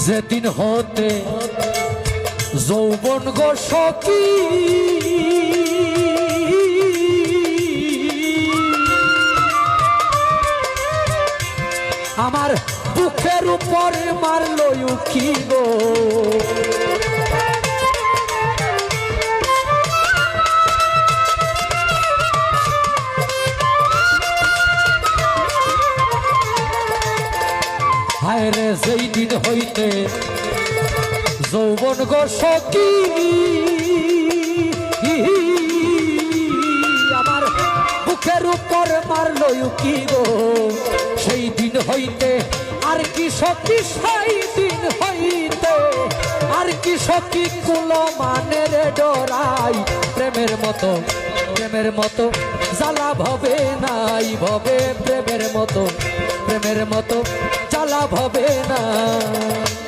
যেদিন হতে যৌবন গো সখী আমার বুকের উপরে মারলো উকি গো হায় রে যেই দিন হইতে যৌবন গো সখী আমার বুকের উপর মারলো উকি গো সেই দিন হইতে আর কি সখী সেই দিন হইতে আর কি সখী কুলো মানের ডরাই প্রেমের মতো জ্বালা ভবে নাই ভবে প্রেমের মতো জ্বালা ভবে না